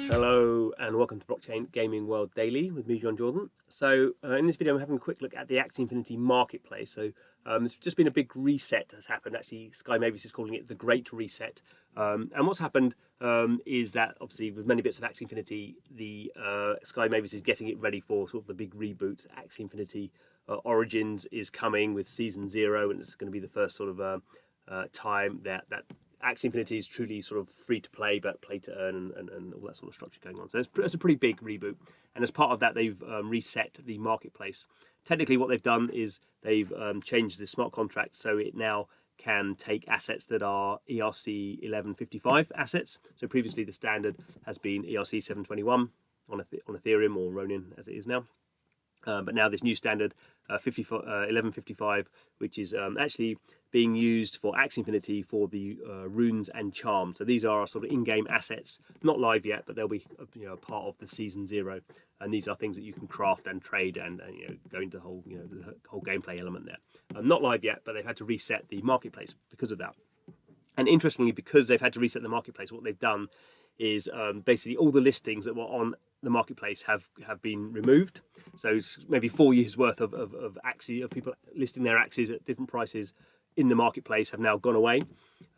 Hello and welcome to Blockchain Gaming World Daily with me, John Jordan. So in this video, I'm having a quick look at the AXIE Infinity marketplace. So there's just been a big reset that's happened. Actually, Sky Mavis is calling it the Great Reset. And what's happened is that obviously with many bits of AXIE Infinity, the Sky Mavis is getting it ready for sort of the big reboot. AXIE Infinity Origins is coming with Season 0, and it's going to be the first sort of time that AXIE Infinity is truly sort of free to play, but play to earn and all that sort of structure going on. So it's a pretty big reboot. And as part of that, they've reset the marketplace. Technically, what they've done is they've changed the smart contract so it now can take assets that are ERC 1155 assets. So previously, the standard has been ERC 721 on Ethereum or Ronin as it is now. But now this new standard 1155, which is actually being used for AXIE Infinity for the runes and charms. So these are sort of in-game assets, not live yet, but they'll be part of the Season 0. And these are things that you can craft and trade and go into the whole the whole gameplay element there. Not live yet, but they've had to reset the marketplace because of that. And interestingly, because they've had to reset the marketplace, what they've done is basically all the listings that were on the marketplace have been removed. So maybe 4 years worth of AXIE, of people listing their AXIEs at different prices in the marketplace have now gone away.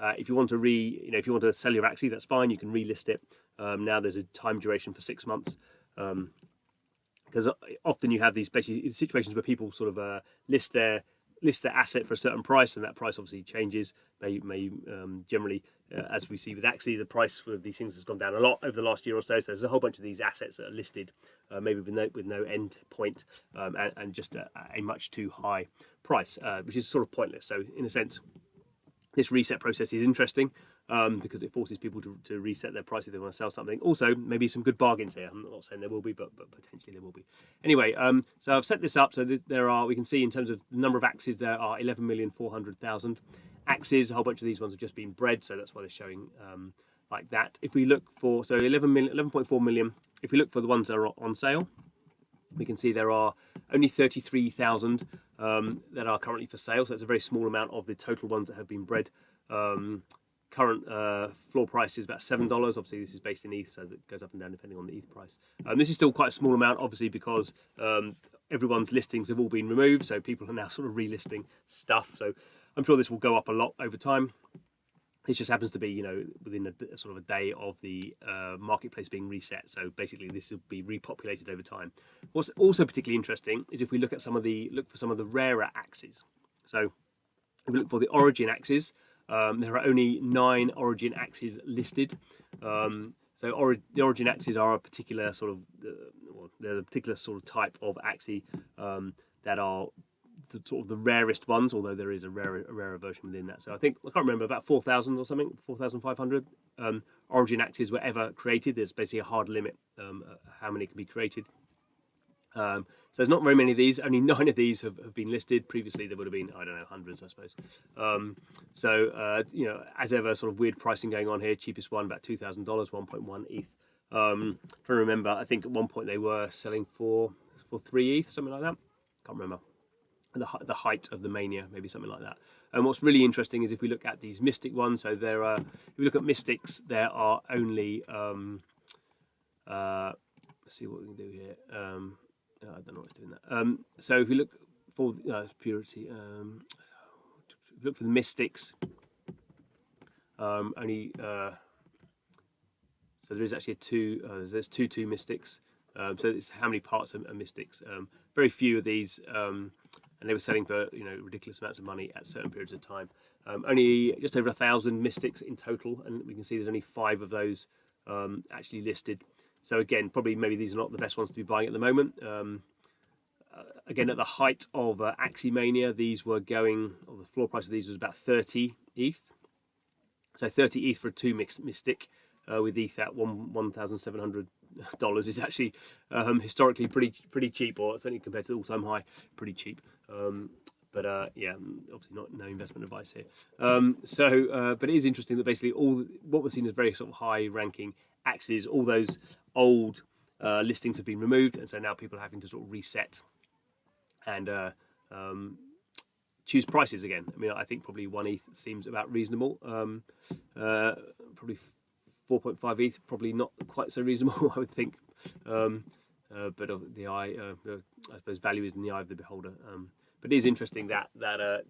If you want to if you want to sell your AXIE, that's fine. You can relist it. Now there's a time duration for 6 months. Because often you have these basically situations where people sort of list their asset for a certain price, and that price obviously changes. May generally, as we see with AXIE, the price for these things has gone down a lot over the last year or so. So there's a whole bunch of these assets that are listed, maybe with no end point, and just a much too high price, which is sort of pointless. So in a sense, this reset process is interesting because it forces people to reset their price if they want to sell something. Also, maybe some good bargains here. I'm not saying there will be, but potentially there will be. Anyway, so I've set this up so that we can see in terms of the number of AXIEs, there are 11,400,000 AXIEs. A whole bunch of these ones have just been bred, so that's why they're showing like that. If we look for, 11.4 million, if we look for the ones that are on sale, we can see there are only 33,000 that are currently for sale. So it's a very small amount of the total ones that have been bred. Current floor price is about $7. Obviously, this is based in ETH, so it goes up and down depending on the ETH price. This is still quite a small amount, obviously, because everyone's listings have all been removed. So people are now sort of relisting stuff. So I'm sure this will go up a lot over time. This just happens to be, within a sort of a day of the marketplace being reset. So basically, this will be repopulated over time. What's also particularly interesting is if we look for some of the rarer AXIEs. So if we look for the origin AXIEs, there are only 9 origin AXIEs listed. The origin AXIEs are a particular sort of they're a particular sort of type of AXIE that are the rarest ones, although there is a rarer version within that. So I can't remember, about 4,000 or something, 4,500 origin AXIEs were ever created. There's basically a hard limit how many can be created. So there's not very many of these. Only 9 of these have been listed. Previously there would have been, I don't know, hundreds, I suppose. As ever, sort of weird pricing going on here. Cheapest one about $2,000, 1.1 ETH. Trying to remember, I think at one point they were selling for 3 ETH, something like that. Can't remember. The height of the mania, maybe something like that. And what's really interesting is if we look at these mystic ones, so there are, if we look at mystics, there are only let's see what we can do here. I don't know what's doing that. So if we look for purity, if we look for the mystics, only so there is actually there's two mystics. So it's how many parts are mystics. Very few of these, and they were selling for ridiculous amounts of money at certain periods of time. Only just over 1,000 mystics in total, and we can see there's only 5 of those actually listed. So again, probably maybe these are not the best ones to be buying at the moment. Again, at the height of AXIE mania, these were going, or the floor price of these was about 30 ETH. So 30 ETH for a 2 mystic with ETH at $1,700 is actually historically pretty cheap, or certainly compared to the all-time high, pretty cheap. But obviously no investment advice here. But it is interesting that basically all what we're seeing is very sort of high-ranking AXIEs. All those old listings have been removed, and so now people are having to sort of reset and choose prices again. I mean, I think probably 1 ETH seems about reasonable. Probably 4.5 ETH, probably not quite so reasonable, I would think. But I suppose value is in the eye of the beholder. But it is interesting that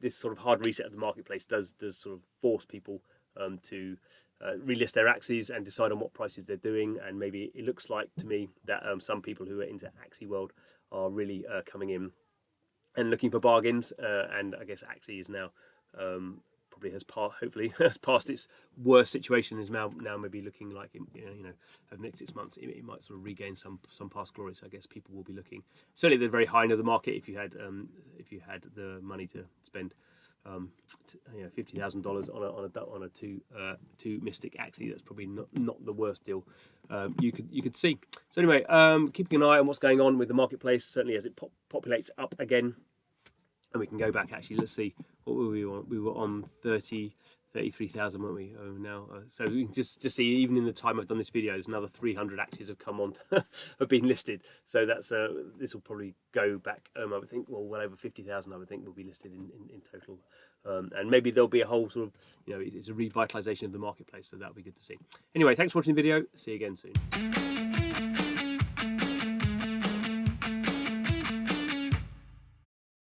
this sort of hard reset of the marketplace does sort of force people to relist their AXIs and decide on what prices they're doing. And maybe it looks like to me that some people who are into AXIE world are really coming in and looking for bargains. And I guess AXIE is now probably hopefully has passed its worst situation, is now maybe looking like over the next 6 months it might sort of regain some past glory. So I guess people will be looking certainly at the very high end of the market if you had the money to spend $50,000 on a two mystic AXIE. That's probably not the worst deal you could see. So anyway, keeping an eye on what's going on with the marketplace, certainly as it populates up again. And we can go back, actually, let's see, what were we on? We were on 33,000, weren't we? Oh, now, so we can just see, even in the time I've done this video, there's another 300 AXIs have come on, have been listed. So that's this will probably go back, I would think, well over 50,000, I would think, will be listed in total. And maybe there'll be a whole sort of, it's a revitalization of the marketplace, so that'll be good to see. Anyway, thanks for watching the video. See you again soon.